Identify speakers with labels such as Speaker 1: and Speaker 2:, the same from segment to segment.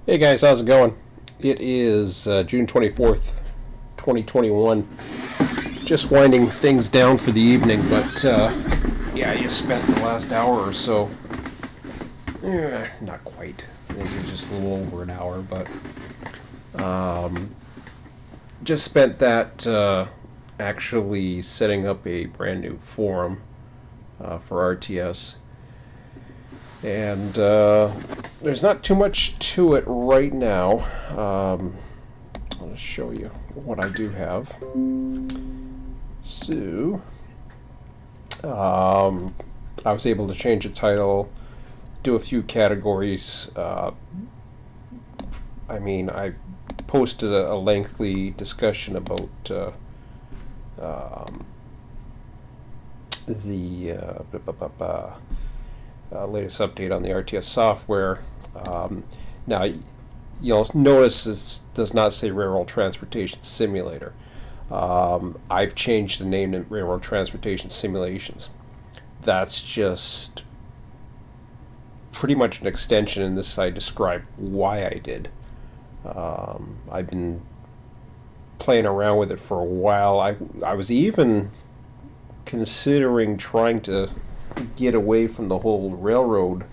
Speaker 1: Hey guys, how's it going? It is June 24th, 2021. Just winding things down for the evening, but yeah, you spent the last hour or so. Not quite. Maybe just a little over an hour, but just spent that actually setting up a brand new forum for RTS. And there's not too much to it right now. I'll just show you what I do have. So, I was able to change the title, do a few categories. I posted a lengthy discussion about the latest update on the RTS software. Now, you'll notice this does not say Railroad Transportation Simulator. I've changed the name to Railroad Transportation Simulations. That's just pretty much an extension, and this I describe why I did. I've been playing around with it for a while. I was even considering trying to get away from the whole railroad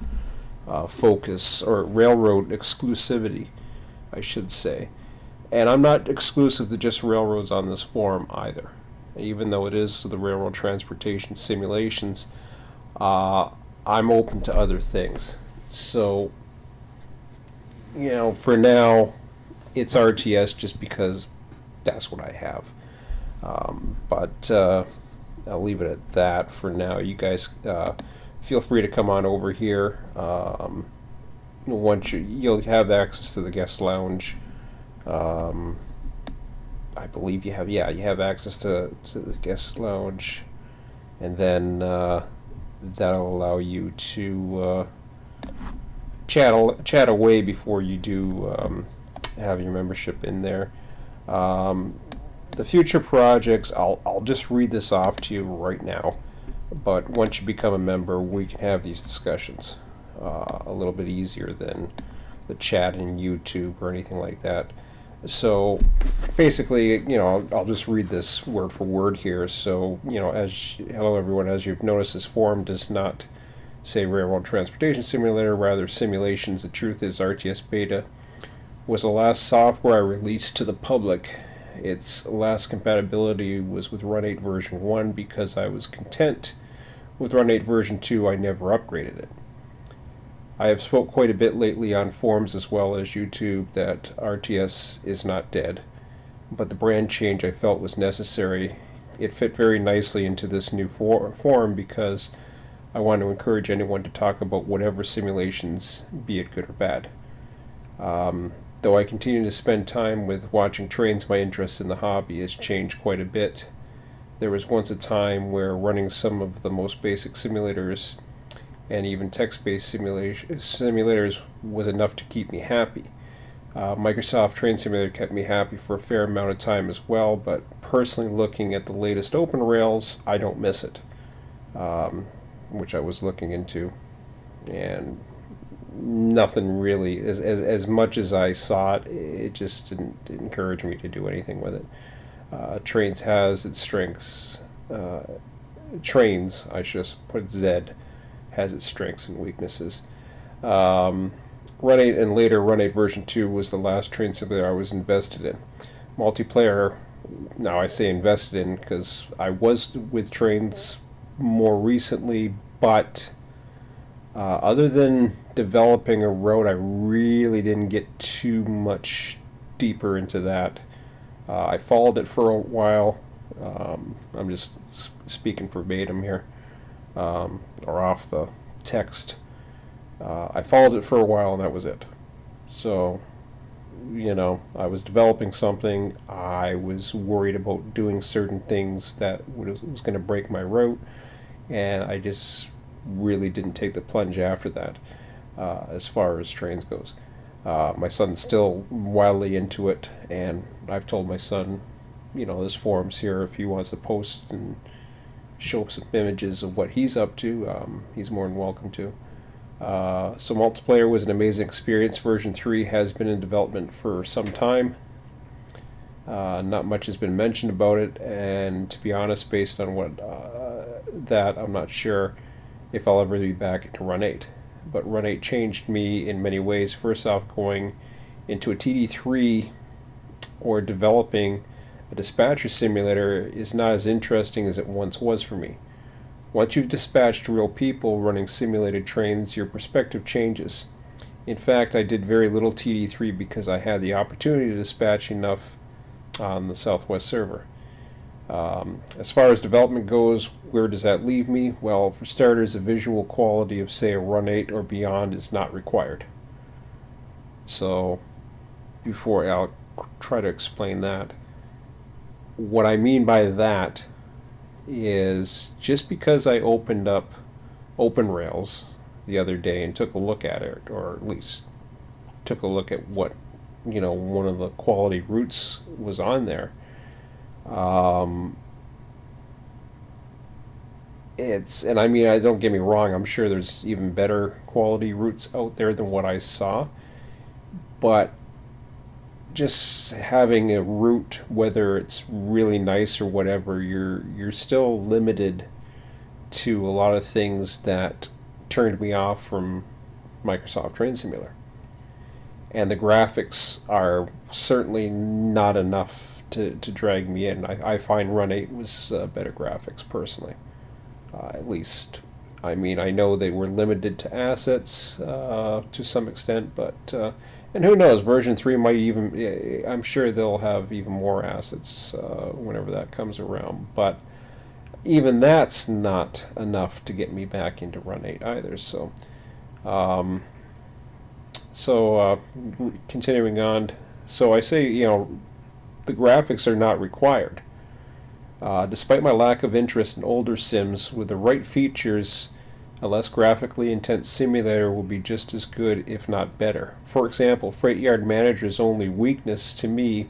Speaker 1: focus, or railroad exclusivity, I should say. And I'm not exclusive to just railroads on this forum either. Even though it is the Railroad Transportation Simulations, I'm open to other things. So, for now, it's RTS just because that's what I have. But I'll leave it at that for now. You guys feel free to come on over here. Once you'll have access to the guest lounge. I believe you have access to the guest lounge, and then that'll allow you to chat away before you do have your membership in there. The future projects, I'll just read this off to you right now, but once you become a member, we can have these discussions a little bit easier than the chat in YouTube or anything like that. So basically, I'll just read this word for word here. So, hello everyone, as you've noticed, this forum does not say Railroad Transportation Simulator, rather Simulations. The truth is RTS Beta was the last software I released to the public. Its last compatibility was with Run 8 version 1. Because I was content with Run 8 version 2, I never upgraded it. I have spoke quite a bit lately on forums as well as YouTube that RTS is not dead, but the brand change I felt was necessary. It fit very nicely into this new forum because I want to encourage anyone to talk about whatever simulations, be it good or bad. Though I continue to spend time with watching trains, my interest in the hobby has changed quite a bit. There was once a time where running some of the most basic simulators and even text-based simulators was enough to keep me happy. Microsoft Train Simulator kept me happy for a fair amount of time as well, but personally looking at the latest open rails, I don't miss it, which I was looking into, and nothing really, as much as I saw it, it just didn't encourage me to do anything with it. Trains has its strengths. Trains, I should just put Z, has its strengths and weaknesses. Run 8 and later Run 8 version 2 was the last train simulator I was invested in. Multiplayer, now I say invested in because I was with trains more recently, but other than developing a road, I really didn't get too much deeper into that. I followed it for a while. I'm just speaking verbatim here, or off the text. I followed it for a while and that was it. So, I was developing something. I was worried about doing certain things that was going to break my route, and I just really didn't take the plunge after that, as far as trains goes. My son's still wildly into it, and I've told my son, there's forums here if he wants to post and show some images of what he's up to. He's more than welcome to. So multiplayer was an amazing experience. Version 3 has been in development for some time. Not much has been mentioned about it, and to be honest, based on what that, I'm not sure if I'll ever be back into Run 8. But Run 8 changed me in many ways. First off, going into a TD3 or developing a dispatcher simulator is not as interesting as it once was for me. Once you've dispatched real people running simulated trains, your perspective changes. In fact, I did very little TD3 because I had the opportunity to dispatch enough on the Southwest server. As far as development goes, where does that leave me? Well, for starters, the visual quality of, say, a Run 8 or beyond is not required. So, before I'll try to explain that, what I mean by that is just because I opened up OpenRails the other day and took a look at it, or at least took a look at what, one of the quality routes was on there. And I mean, don't get me wrong, I'm sure there's even better quality routes out there than what I saw, but just having a route, whether it's really nice or whatever, you're still limited to a lot of things that turned me off from Microsoft Train Simulator. And the graphics are certainly not enough to drag me in. I find Run 8 was better graphics, personally. At least, I mean, I know they were limited to assets to some extent, but and who knows, version 3 might even, I'm sure they'll have even more assets whenever that comes around, but even that's not enough to get me back into Run 8 either. So continuing on, so I say, the graphics are not required. Despite my lack of interest in older sims, with the right features, a less graphically intense simulator will be just as good, if not better. For example, Freight Yard Manager's only weakness to me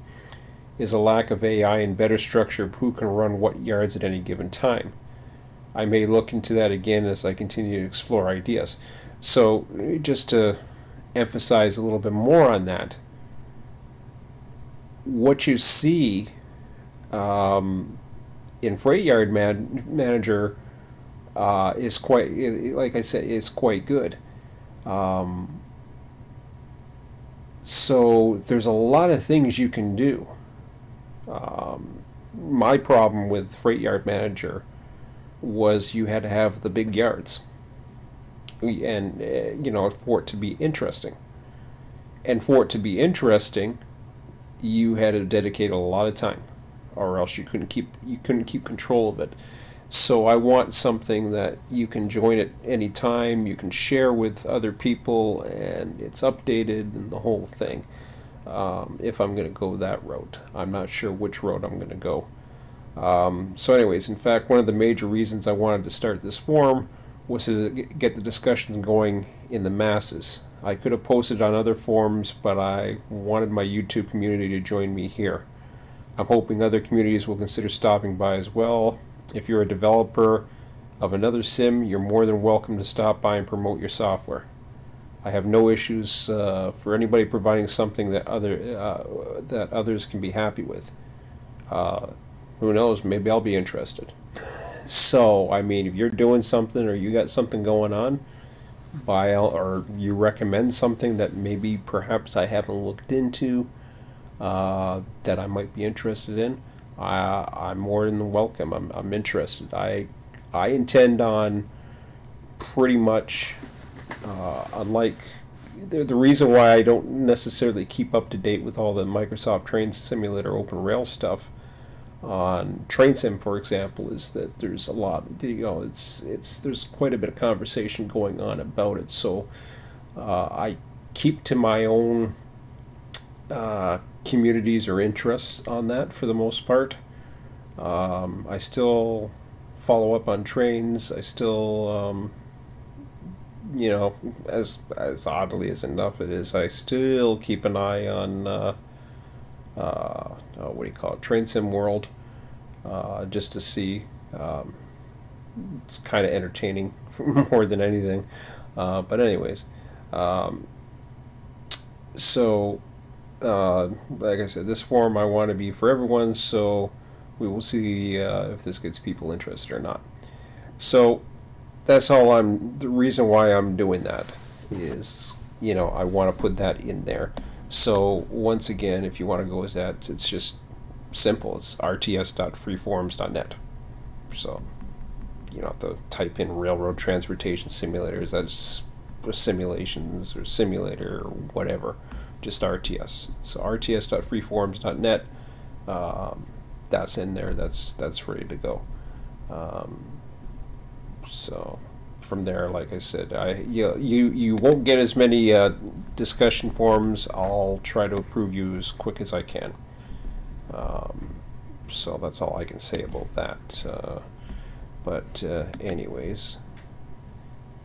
Speaker 1: is a lack of AI and better structure of who can run what yards at any given time. I may look into that again as I continue to explore ideas. So, just to emphasize a little bit more on that, what you see in Freight Yard Manager is quite, like I said, is quite good. So there's a lot of things you can do. My problem with Freight Yard Manager was you had to have the big yards, and for it to be interesting. And for it to be interesting, you had to dedicate a lot of time, or else you couldn't keep control of it. So I want something that you can join at any time, you can share with other people, and it's updated and the whole thing. If I'm going to go that route, I'm not sure which route I'm going to go. So anyways, in fact, one of the major reasons I wanted to start this forum was to get the discussions going in the masses. I could have posted on other forums, but I wanted my YouTube community to join me here. I'm hoping other communities will consider stopping by as well. If you're a developer of another sim, you're more than welcome to stop by and promote your software. I have no issues for anybody providing something that others can be happy with. Who knows? Maybe I'll be interested. So, I mean, if you're doing something or you got something going on, or you recommend something that maybe perhaps I haven't looked into, that I might be interested in, I'm more than welcome. I'm interested. I intend on pretty much, unlike the reason why I don't necessarily keep up to date with all the Microsoft Train Simulator Open Rail stuff on Train Sim, for example, is that there's a lot, there's quite a bit of conversation going on about it. So I keep to my own communities or interests on that for the most part. I still follow up on trains. I still, as oddly as enough it is, I still keep an eye on what do you call it, Train Sim World, just to see. It's kind of entertaining more than anything. But anyways, um, so like I said, this forum I want to be for everyone, so we will see if this gets people interested or not. So that's all the reason why I'm doing that is, I want to put that in there. So once again, if you want to go with that, it's just simple. It's rts.freeforums.net. So you don't have to type in railroad transportation simulators. That's simulations or simulator or whatever. Just RTS. So rts.freeforums.net. That's in there. That's ready to go. So from there, like I said, you won't get as many discussion forums. I'll try to approve you as quick as I can. So that's all I can say about that. But anyways,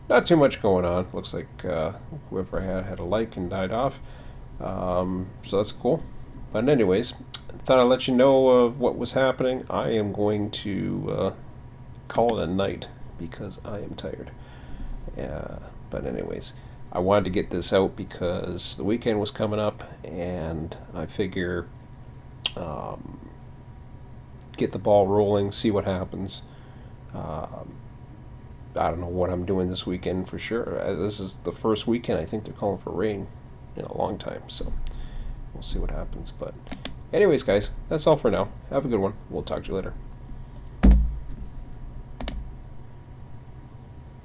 Speaker 1: not too much going on. Looks like whoever I had a like and died off. So that's cool. But anyways, thought I'd let you know of what was happening. I am going to call it a night because I am tired. But anyways, I wanted to get this out because the weekend was coming up, and I figure get the ball rolling, see what happens. I don't know what I'm doing this weekend for sure. This is the first weekend I think they're calling for rain in a long time, so we'll see what happens. But anyways, guys, that's all for now. Have a good one. We'll talk to you later.